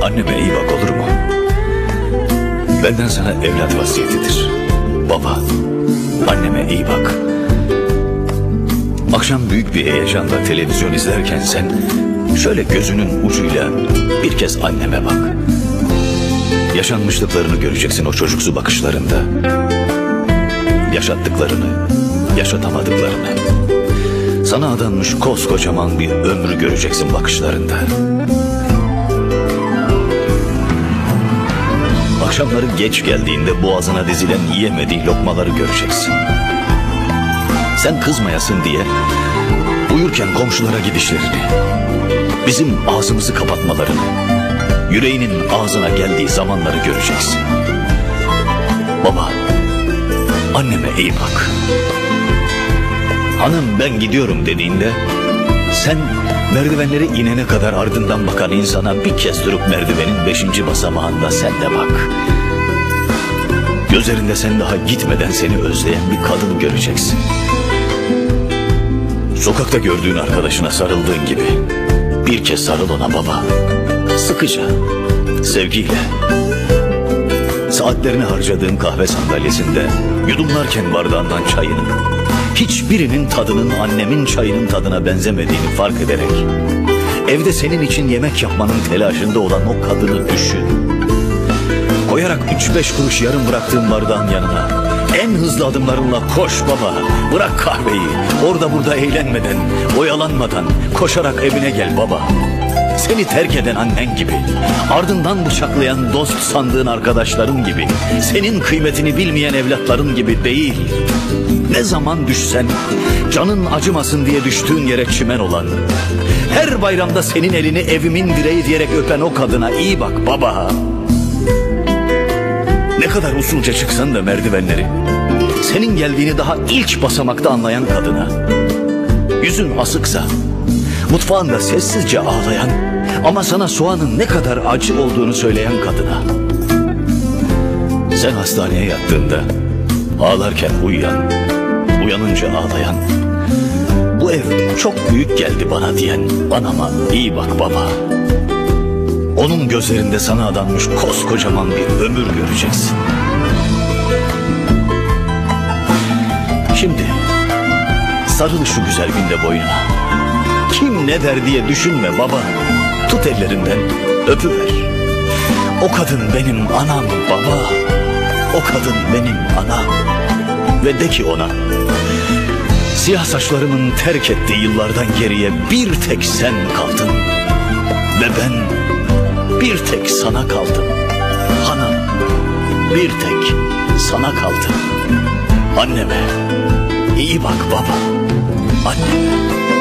Anneme iyi bak, olur mu? Benden sana evlat vasiyetidir. Baba, anneme iyi bak. Akşam büyük bir heyecanla televizyon izlerken sen şöyle gözünün ucuyla bir kez anneme bak. Yaşanmışlıklarını göreceksin o çocuksu bakışlarında. Yaşattıklarını, yaşatamadıklarını. Sana adanmış koskocaman bir ömrü göreceksin bakışlarında. Akşamları geç geldiğinde boğazına dizilen yiyemediği lokmaları göreceksin. Sen kızmayasın diye uyurken komşulara gidişlerini, bizim ağzımızı kapatmalarını, yüreğinin ağzına geldiği zamanları göreceksin. Baba, anneme iyi bak. Hanım ben gidiyorum dediğinde sen merdivenleri inene kadar ardından bakan insana bir kez durup merdivenin 5. basamağında sen de bak. Gözlerinde sen daha gitmeden seni özleyen bir kadın göreceksin. Sokakta gördüğün arkadaşına sarıldığın gibi bir kez sarıl ona baba. Sıkıca, sevgiyle. Saatlerini harcadığın kahve sandalyesinde yudumlarken bardağından çayını, hiçbirinin tadının annemin çayının tadına benzemediğini fark ederek evde senin için yemek yapmanın telaşında olan o kadını düşün. Koyarak 3-5 kuruş yarım bıraktığın bardağın yanına en hızlı adımlarınla koş baba. Bırak kahveyi, orada burada eğlenmeden, oyalanmadan koşarak evine gel baba. Seni terk eden annen gibi, ardından bıçaklayan dost sandığın arkadaşların gibi, senin kıymetini bilmeyen evlatların gibi değil. Ne zaman düşsen, canın acımasın diye düştüğün yere çimen olan, her bayramda senin elini evimin direği diyerek öpen o kadına iyi bak baba. Ne kadar usulca çıksan da merdivenleri, senin geldiğini daha ilk basamakta anlayan kadına, yüzün asıksa, mutfağında sessizce ağlayan ama sana soğanın ne kadar acı olduğunu söyleyen kadına, sen hastaneye yattığında ağlarken uyuyan, uyanınca ağlayan, bu ev çok büyük geldi bana diyen anama iyi bak baba. Onun gözlerinde sana adanmış koskocaman bir ömür göreceksin. Şimdi sarıl şu güzel günde boynuna. Kim ne der diye düşünme baba. Tut ellerinden, öpüver. O kadın benim anam baba. O kadın benim anam. Ve de ki ona, siyah saçlarımın terk ettiği yıllardan geriye bir tek sen kaldın. Ve ben bir tek sana kaldım. Hanım, bir tek sana kaldım. Anneme iyi bak baba. Anneme.